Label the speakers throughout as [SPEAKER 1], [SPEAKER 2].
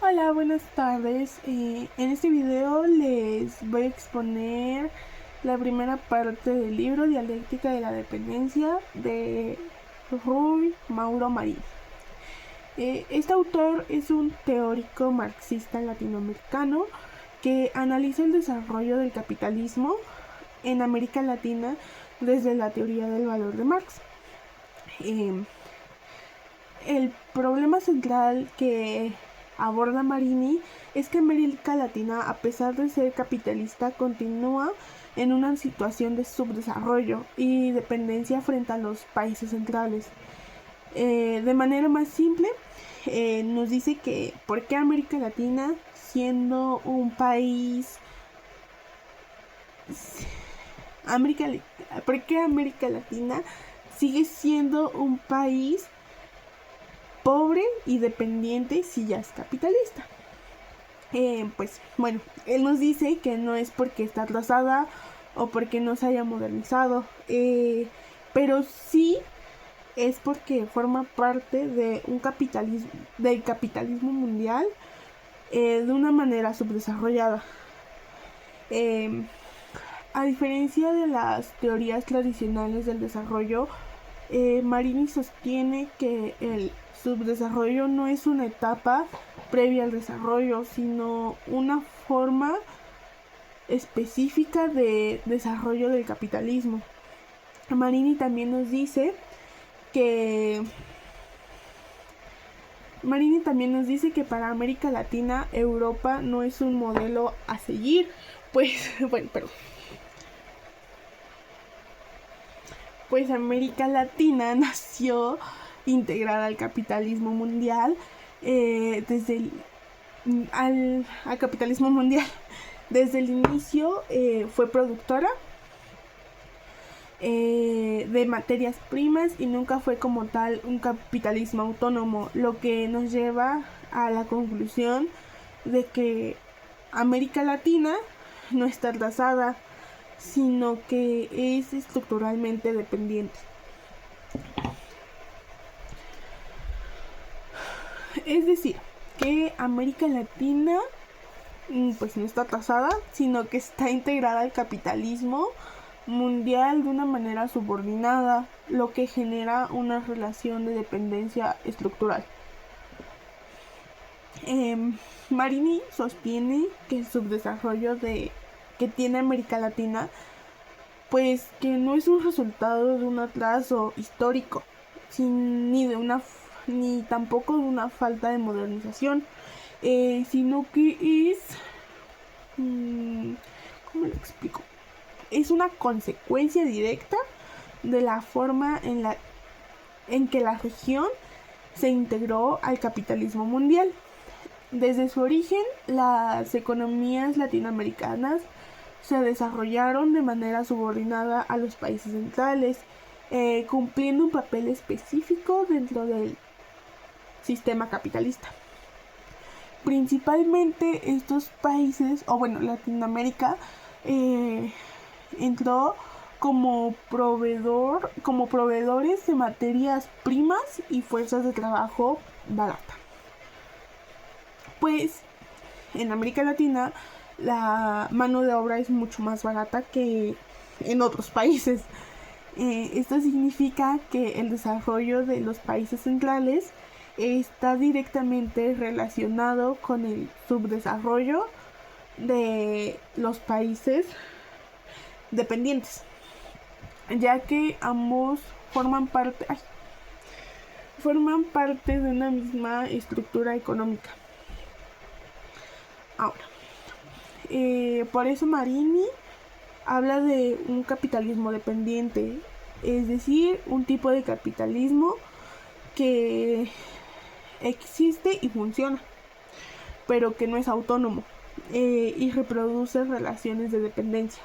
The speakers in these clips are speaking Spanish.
[SPEAKER 1] Hola, buenas tardes. En este video les voy a exponer la primera parte del libro Dialéctica de la Dependencia de Rui Mauro Marini. Este autor es un teórico marxista latinoamericano que analiza el desarrollo del capitalismo en América Latina desde la teoría del valor de Marx. El problema central que aborda Marini es que América Latina, a pesar de ser capitalista, continúa en una situación de subdesarrollo y dependencia frente a los países centrales. De manera más simple, nos dice que ¿por qué América Latina, siendo un país... ¿Por qué América Latina sigue siendo un país pobre y dependiente si ya es capitalista? Pues bueno, él nos dice que no es porque está atrasada o porque no se haya modernizado, pero sí es porque forma parte de un capitalismo, del capitalismo mundial, de una manera subdesarrollada. A diferencia de las teorías tradicionales del desarrollo, Marini sostiene que el subdesarrollo no es una etapa previa al desarrollo, sino una forma específica de desarrollo del capitalismo. Marini también nos dice que para América Latina, Europa no es un modelo a seguir, pues América Latina nació integrada al capitalismo mundial, al capitalismo mundial. Desde el inicio fue productora de materias primas y nunca fue como tal un capitalismo autónomo, lo que nos lleva a la conclusión de que América Latina no está atrasada, sino que es estructuralmente dependiente. Es decir, que América Latina pues no está atrasada, sino que está integrada al capitalismo mundial de una manera subordinada, lo que genera una relación de dependencia estructural. Marini sostiene que el subdesarrollo que tiene América Latina, pues que no es un resultado de un atraso histórico, ni tampoco de una falta de modernización, sino que es, ¿cómo lo explico? Es una consecuencia directa de la forma en que la región se integró al capitalismo mundial. Desde su origen, las economías latinoamericanas se desarrollaron de manera subordinada a los países centrales, cumpliendo un papel específico dentro del sistema capitalista. Principalmente estos países, Latinoamérica entró como proveedores de materias primas y fuerzas de trabajo barata. Pues en América Latina la mano de obra es mucho más barata que en otros países. Esto significa que el desarrollo de los países centrales está directamente relacionado con el subdesarrollo de los países dependientes, ya que ambos forman parte de una misma estructura económica. Ahora, por eso Marini habla de un capitalismo dependiente, es decir, un tipo de capitalismo que existe y funciona, pero que no es autónomo y reproduce relaciones de dependencia.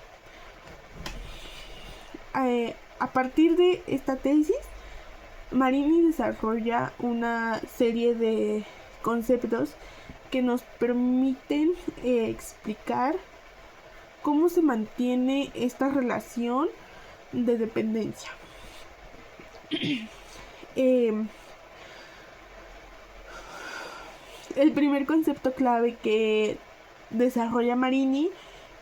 [SPEAKER 1] A partir de esta tesis, Marini desarrolla una serie de conceptos que nos permiten explicar cómo se mantiene esta relación de dependencia. El primer concepto clave que desarrolla Marini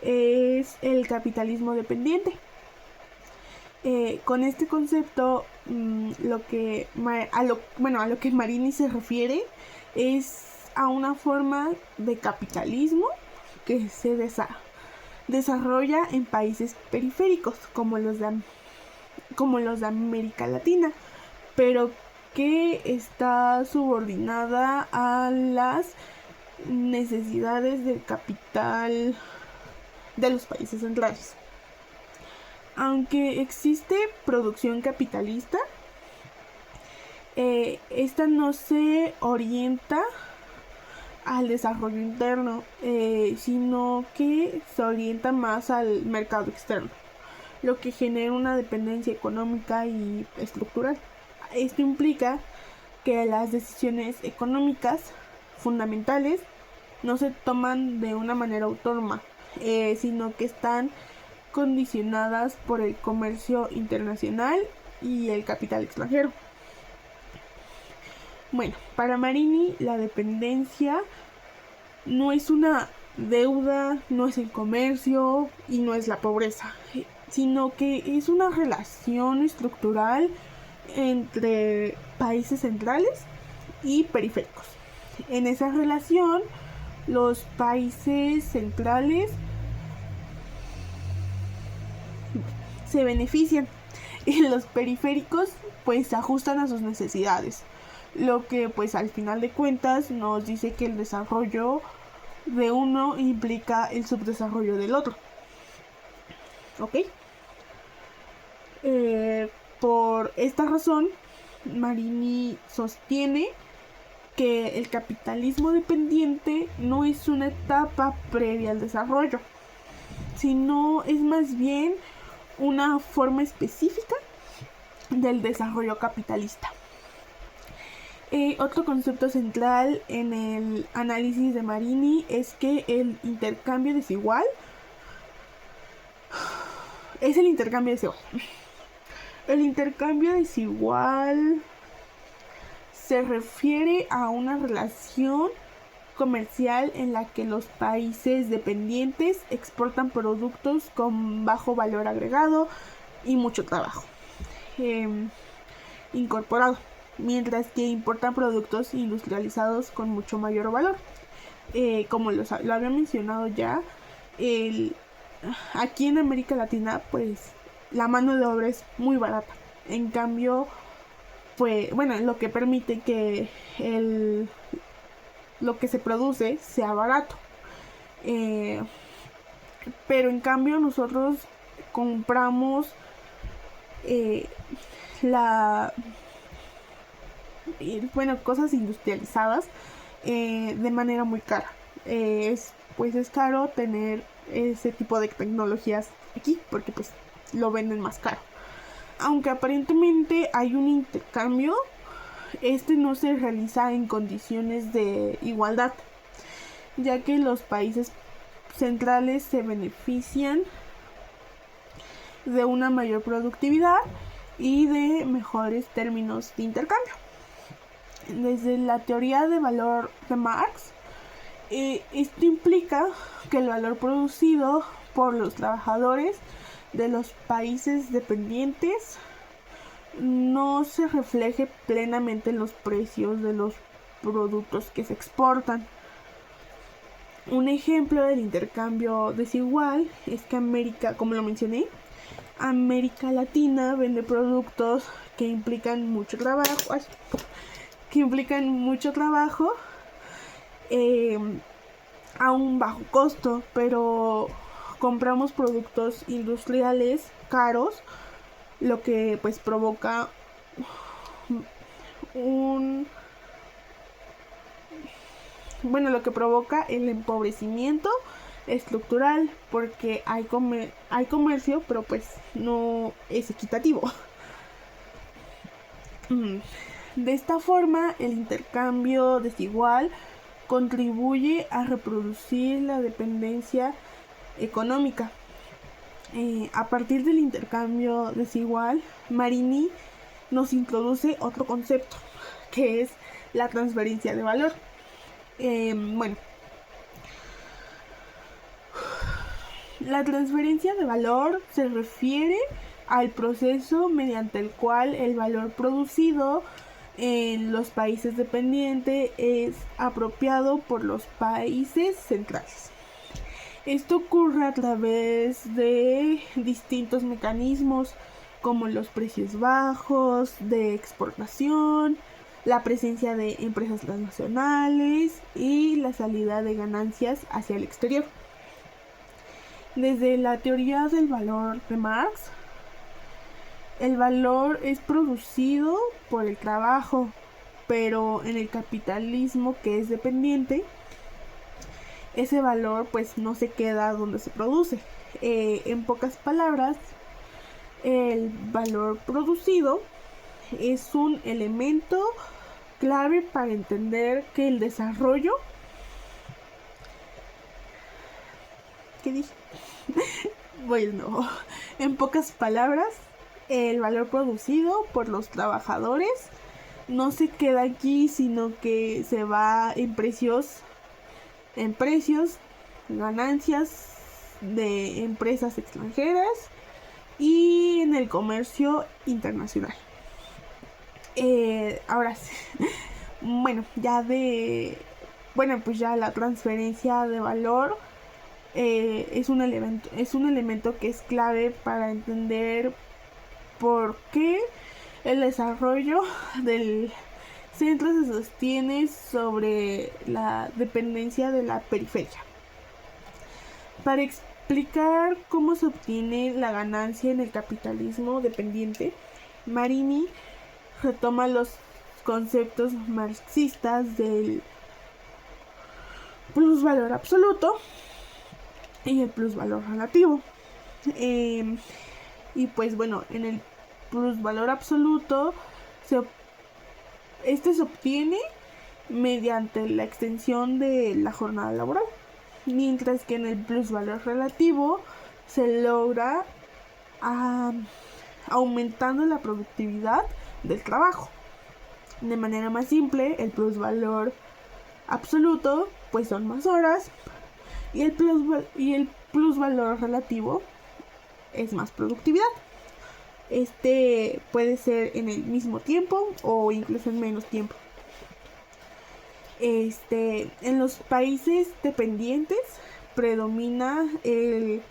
[SPEAKER 1] es el capitalismo dependiente. Con este concepto, a lo que Marini se refiere es a una forma de capitalismo que se desarrolla en países periféricos como los de América Latina, pero que está subordinada a las necesidades del capital de los países centrales. Aunque existe producción capitalista, esta no se orienta al desarrollo interno, sino que se orienta más al mercado externo, lo que genera una dependencia económica y estructural. Esto implica que las decisiones económicas fundamentales no se toman de una manera autónoma, sino que están condicionadas por el comercio internacional y el capital extranjero. Bueno, para Marini la dependencia no es una deuda, no es el comercio y no es la pobreza, sino que es una relación estructural entre países centrales y periféricos. En esa relación, los países centrales se benefician y los periféricos pues se ajustan a sus necesidades, lo que pues al final de cuentas nos dice que el desarrollo de uno implica el subdesarrollo del otro. ¿Ok? Por esta razón, Marini sostiene que el capitalismo dependiente no es una etapa previa al desarrollo, sino es más bien una forma específica del desarrollo capitalista. Otro concepto central en el análisis de Marini es que el intercambio desigual es el intercambio desigual. El intercambio desigual se refiere a una relación comercial en la que los países dependientes exportan productos con bajo valor agregado y mucho trabajo incorporado, mientras que importan productos industrializados con mucho mayor valor. Como lo había mencionado ya, aquí en América Latina pues la mano de obra es muy barata. En cambio, pues bueno, lo que permite que lo que se produce sea barato. Pero en cambio nosotros compramos cosas industrializadas de manera muy cara. Es caro tener ese tipo de tecnologías aquí porque pues lo venden más caro. Aunque aparentemente hay un intercambio, este no se realiza en condiciones de igualdad, ya que los países centrales se benefician de una mayor productividad y de mejores términos de intercambio. Desde la teoría de valor de Marx, esto implica que el valor producido por los trabajadores de los países dependientes no se refleje plenamente en los precios de los productos que se exportan. Un ejemplo del intercambio desigual es que América, como lo mencioné, América Latina vende productos que implican mucho trabajo, a un bajo costo, pero compramos productos industriales caros, lo que pues provoca el empobrecimiento estructural, porque hay comercio, pero pues no es equitativo. De esta forma, el intercambio desigual contribuye a reproducir la dependencia económica. A partir del intercambio desigual, Marini nos introduce otro concepto, que es la transferencia de valor. Bueno, la transferencia de valor se refiere al proceso mediante el cual el valor producido en los países dependientes es apropiado por los países centrales. Esto ocurre a través de distintos mecanismos como los precios bajos de exportación, la presencia de empresas transnacionales y la salida de ganancias hacia el exterior. Desde la teoría del valor de Marx, el valor es producido por el trabajo, pero en el capitalismo que es dependiente, ese valor pues no se queda donde se produce. En pocas palabras, el valor producido es un elemento clave para entender que el desarrollo... ¿Qué dije? Bueno, en pocas palabras, el valor producido por los trabajadores no se queda aquí, sino que se va en precios, ganancias de empresas extranjeras y en el comercio internacional. Ahora sí, pues ya la transferencia de valor es un elemento que es clave para entender por qué el desarrollo del centro se sostiene sobre la dependencia de la periferia. Para explicar cómo se obtiene la ganancia en el capitalismo dependiente, Marini retoma los conceptos marxistas del plusvalor absoluto y el plusvalor relativo. Y pues bueno, en el plusvalor absoluto este se obtiene mediante la extensión de la jornada laboral, mientras que en el plusvalor relativo se logra aumentando la productividad del trabajo. De manera más simple, el plusvalor absoluto pues son más horas y el plusvalor relativo es más productividad. Este puede ser en el mismo tiempo o incluso en menos tiempo. En los países dependientes predomina el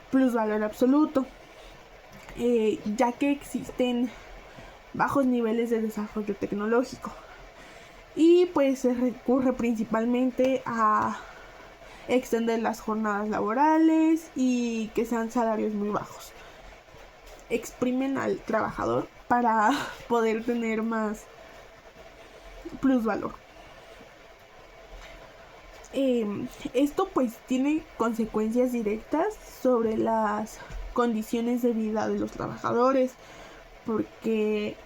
[SPEAKER 1] plusvalor absoluto, ya que existen bajos niveles de desarrollo tecnológico y pues se recurre principalmente a extender las jornadas laborales y que sean salarios muy bajos. Exprimen al trabajador para poder tener más plusvalor. Esto pues tiene consecuencias directas sobre las condiciones de vida de los trabajadores, porque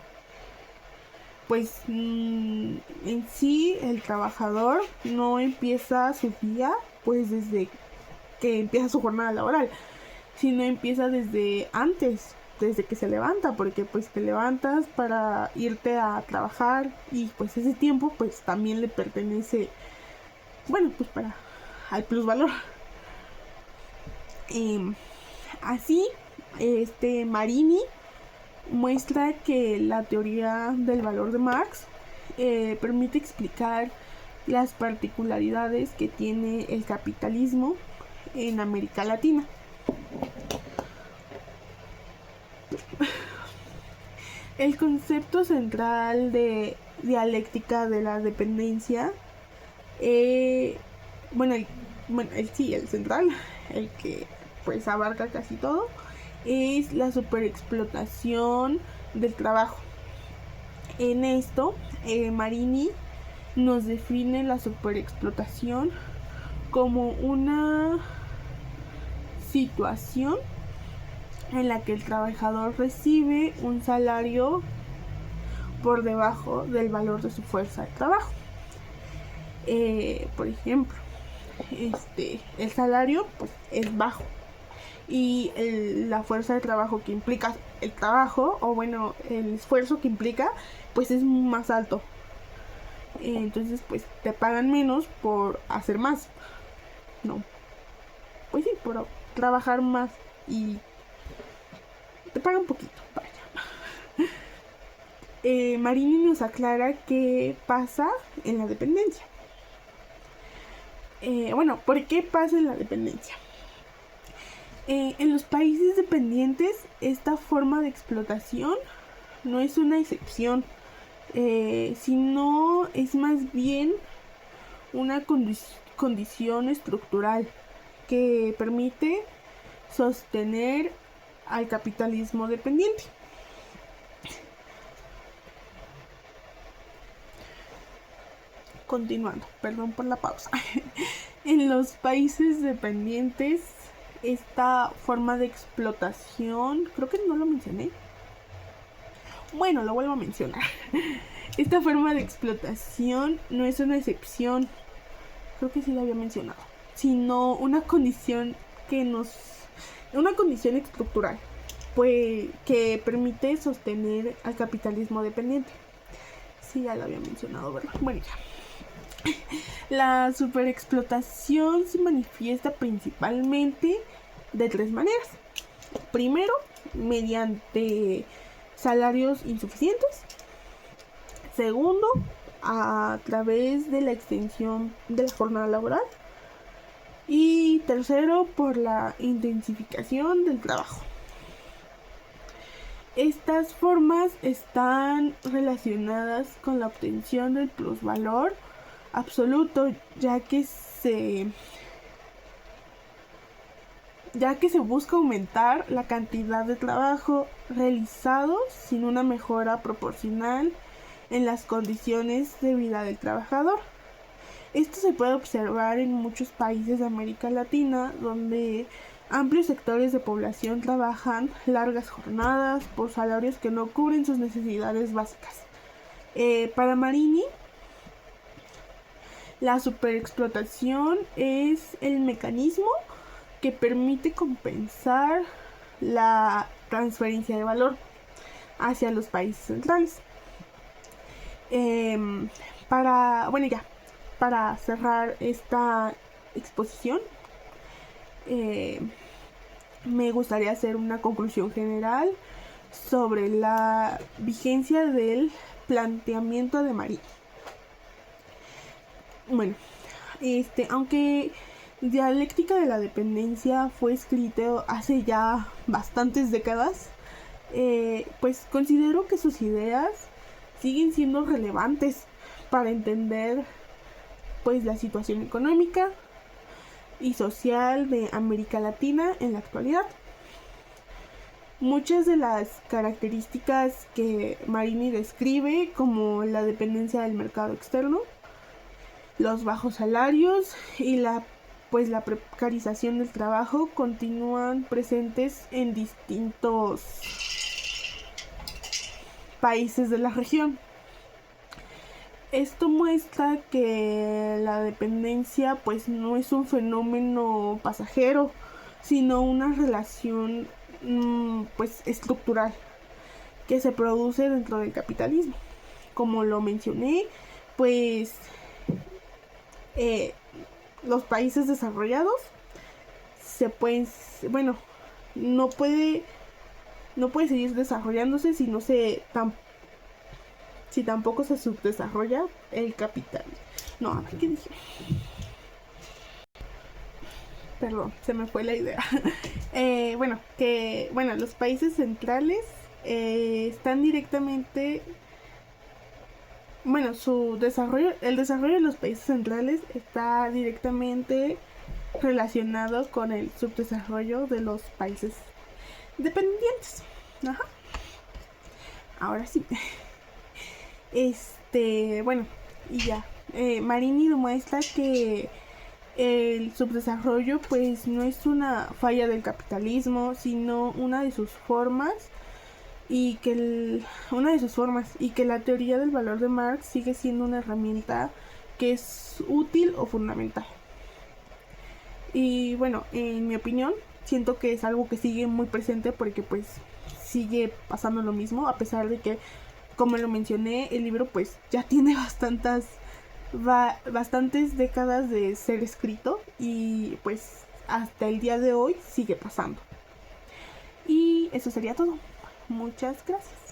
[SPEAKER 1] pues en sí el trabajador no empieza su día pues desde que empieza su jornada laboral, sino empieza desde antes, desde que se levanta, porque pues te levantas para irte a trabajar y pues ese tiempo pues también le pertenece, pues para al plusvalor. Así, Marini muestra que la teoría del valor de Marx permite explicar las particularidades que tiene el capitalismo en América Latina. El concepto central de dialéctica de la dependencia, el central, el que pues abarca casi todo, es la superexplotación del trabajo. En esto, Marini nos define la superexplotación como una situación en la que el trabajador recibe un salario por debajo del valor de su fuerza de trabajo. Por ejemplo, el salario pues, es bajo y la fuerza de trabajo que implica el trabajo, el esfuerzo que implica, pues es más alto. entonces pues te pagan menos por hacer más, no, pues sí, por trabajar más y te pagan poquito, vaya. Marini nos aclara qué pasa en la dependencia. Bueno, ¿por qué pasa en la dependencia? En los países dependientes, esta forma de explotación no es una excepción, sino es más bien una condición estructural que permite sostener al capitalismo dependiente. Continuando, perdón por la pausa. En los países dependientes, esta forma de explotación, creo que no lo mencioné. Bueno, lo vuelvo a mencionar. Esta forma de explotación no es una excepción, creo que sí lo había mencionado, sino una condición una condición estructural, pues, que permite sostener al capitalismo dependiente. Sí, ya lo había mencionado, ¿verdad? Bueno, ya. La superexplotación se manifiesta principalmente de tres maneras. Primero, mediante salarios insuficientes. Segundo, a través de la extensión de la jornada laboral. Y tercero, por la intensificación del trabajo. Estas formas están relacionadas con la obtención del plusvalor absoluto, ya que se busca aumentar la cantidad de trabajo realizado sin una mejora proporcional en las condiciones de vida del trabajador. Esto se puede observar en muchos países de América Latina, donde amplios sectores de población trabajan largas jornadas por salarios que no cubren sus necesidades básicas. Para Marini, la superexplotación es el mecanismo que permite compensar la transferencia de valor hacia los países centrales. Para cerrar esta exposición, me gustaría hacer una conclusión general sobre la vigencia del planteamiento de Marini. Bueno, aunque Dialéctica de la Dependencia fue escrito hace ya bastantes décadas, pues considero que sus ideas siguen siendo relevantes para entender pues la situación económica y social de América Latina en la actualidad. Muchas de las características que Marini describe, como la dependencia del mercado externo, los bajos salarios y la precarización del trabajo, continúan presentes en distintos países de la región. Esto muestra que la dependencia pues no es un fenómeno pasajero, sino una relación pues estructural que se produce dentro del capitalismo. Como lo mencioné, pues los países desarrollados no puede seguir desarrollándose si tampoco se subdesarrolla el capital. No, a ver, ¿qué dije? Perdón, se me fue la idea. Los países centrales están directamente... Bueno, el desarrollo de los países centrales está directamente relacionado con el subdesarrollo de los países dependientes. Ajá. Ahora sí. Y ya. Marini demuestra que el subdesarrollo pues no es una falla del capitalismo, sino una de sus formas, y que la teoría del valor de Marx sigue siendo una herramienta que es útil o fundamental. Y bueno, en mi opinión, siento que es algo que sigue muy presente porque pues sigue pasando lo mismo, a pesar de que, como lo mencioné, el libro pues ya tiene bastantes décadas de ser escrito y pues hasta el día de hoy sigue pasando. Y eso sería todo. Muchas gracias.